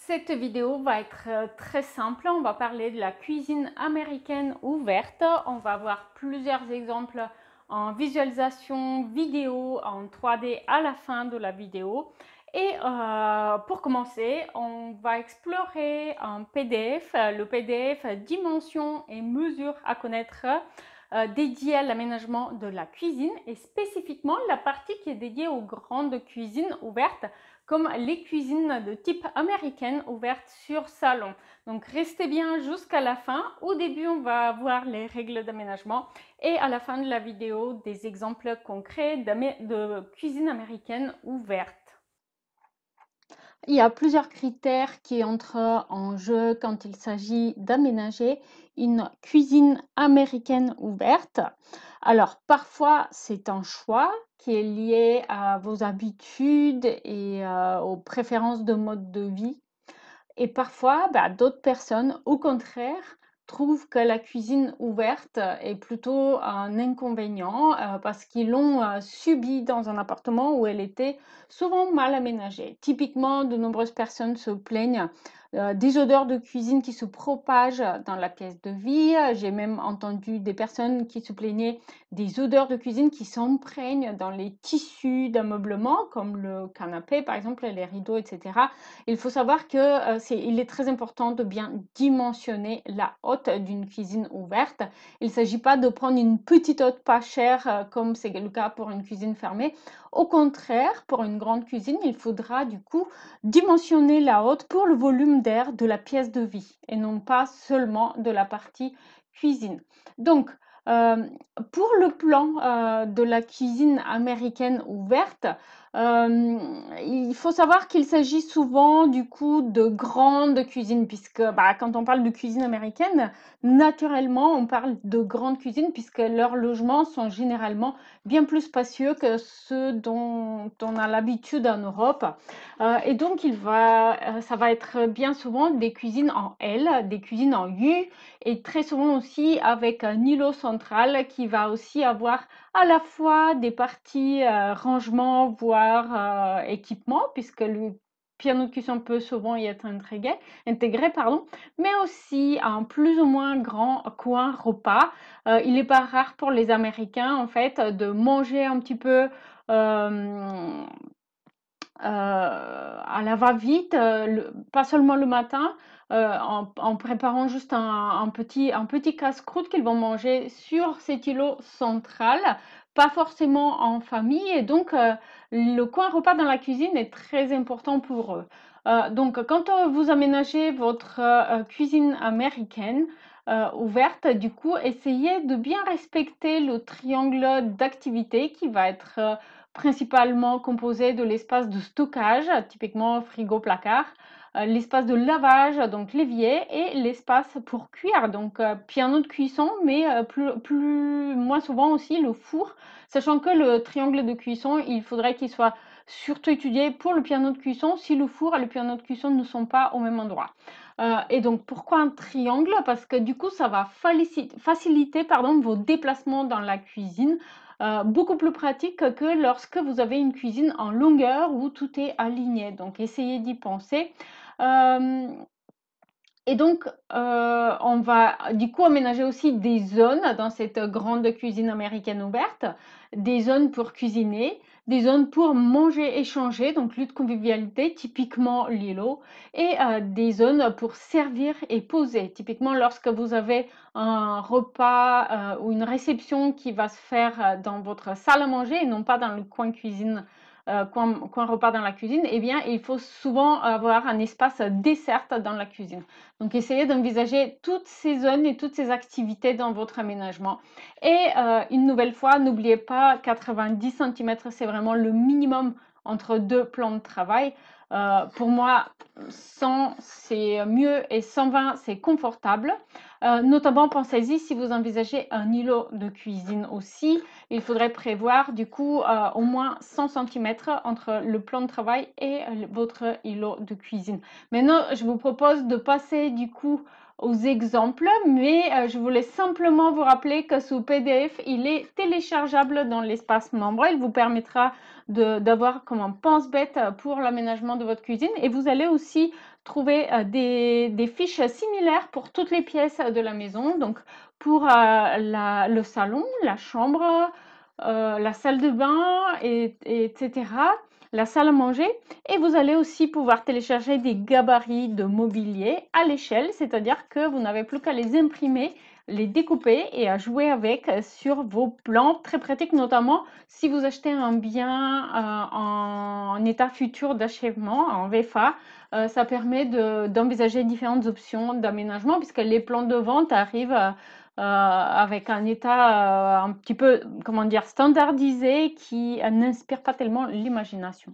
Cette vidéo va être très simple. On va parler de la cuisine américaine ouverte. On va voir plusieurs exemples en visualisation vidéo en 3D à la fin de la vidéo. Et pour commencer, on va explorer un PDF, le PDF dimensions et mesures à connaître dédié à l'aménagement de la cuisine et spécifiquement la partie qui est dédiée aux grandes cuisines ouvertes comme les cuisines de type américaine ouvertes sur salon. Donc restez bien jusqu'à la fin. Au début, on va voir les règles d'aménagement et à la fin de la vidéo, des exemples concrets de cuisine américaine ouverte. Il y a plusieurs critères qui entrent en jeu quand il s'agit d'aménager une cuisine américaine ouverte. Alors, parfois, c'est un choix qui est lié à vos habitudes et aux préférences de mode de vie. Et parfois, d'autres personnes, au contraire, trouvent que la cuisine ouverte est plutôt un inconvénient parce qu'ils l'ont subi dans un appartement où elle était souvent mal aménagée. Typiquement, de nombreuses personnes se plaignent des odeurs de cuisine qui se propagent dans la pièce de vie. J'ai même entendu des personnes qui se plaignaient des odeurs de cuisine qui s'imprègnent dans les tissus d'ameublement, comme le canapé, par exemple, les rideaux, etc. Il faut savoir que il est très important de bien dimensionner la hotte d'une cuisine ouverte. Il ne s'agit pas de prendre une petite hotte pas chère comme c'est le cas pour une cuisine fermée. Au contraire, pour une grande cuisine, il faudra du coup dimensionner la hotte pour le volume d'air de la pièce de vie et non pas seulement de la partie cuisine. Donc, euh, pour le plan de la cuisine américaine ouverte, il faut savoir qu'il s'agit souvent du coup de grandes cuisines puisque quand on parle de cuisine américaine, naturellement on parle de grandes cuisines puisque leurs logements sont généralement bien plus spacieux que ceux dont on a l'habitude en Europe. Et donc ça va être bien souvent des cuisines en L, des cuisines en U et très souvent aussi avec un îlot central qui va aussi avoir à la fois des parties rangement, voire équipement, puisque le piano de cuisson peut souvent y être intégré, pardon, mais aussi un plus ou moins grand coin repas. Il n'est pas rare pour les Américains, en fait, de manger un petit peu à la va-vite, pas seulement le matin, en préparant juste un petit casse-croûte qu'ils vont manger sur cet îlot central, pas forcément en famille. Et donc, le coin repas dans la cuisine est très important pour eux. Donc, quand vous aménagez votre cuisine américaine, ouverte, du coup, essayez de bien respecter le triangle d'activité qui va être principalement composé de l'espace de stockage, typiquement frigo-placard, l'espace de lavage, donc l'évier, et l'espace pour cuire, donc piano de cuisson, mais moins souvent aussi le four, sachant que le triangle de cuisson, il faudrait qu'il soit surtout étudié pour le piano de cuisson si le four et le piano de cuisson ne sont pas au même endroit. Et donc, pourquoi un triangle? Parce que du coup, ça va faciliter vos déplacements dans la cuisine. Beaucoup plus pratique que lorsque vous avez une cuisine en longueur où tout est aligné. Donc, essayez d'y penser. Euh, et donc, on va du coup aménager aussi des zones dans cette grande cuisine américaine ouverte, des zones pour cuisiner, des zones pour manger, échanger, donc lieu de convivialité, typiquement l'îlot, et des zones pour servir et poser, typiquement lorsque vous avez un repas ou une réception qui va se faire dans votre salle à manger et non pas dans le coin cuisine coin repas dans la cuisine, eh bien, il faut souvent avoir un espace dessert dans la cuisine. Donc, essayez d'envisager toutes ces zones et toutes ces activités dans votre aménagement. Et une nouvelle fois, n'oubliez pas, 90 cm, c'est vraiment le minimum entre deux plans de travail. Pour moi, 100 c'est mieux et 120 c'est confortable. Notamment, pensez-y si vous envisagez un îlot de cuisine aussi, il faudrait prévoir du coup au moins 100 cm entre le plan de travail et votre îlot de cuisine. Maintenant, je vous propose de passer du coup aux exemples, mais je voulais simplement vous rappeler que ce PDF, il est téléchargeable dans l'espace membre. Il vous permettra d'avoir comme un pense-bête pour l'aménagement de votre cuisine. Et vous allez aussi trouver des fiches similaires pour toutes les pièces de la maison. Donc, pour le salon, la chambre, la salle de bain, etc., la salle à manger. Et vous allez aussi pouvoir télécharger des gabarits de mobilier à l'échelle, c'est-à-dire que vous n'avez plus qu'à les imprimer, les découper et à jouer avec sur vos plans. Très pratique, notamment si vous achetez un bien en état futur d'achèvement, en VFA. Ça permet d'envisager différentes options d'aménagement puisque les plans de vente arrivent avec un état un petit peu, comment dire, standardisé qui n'inspire pas tellement l'imagination.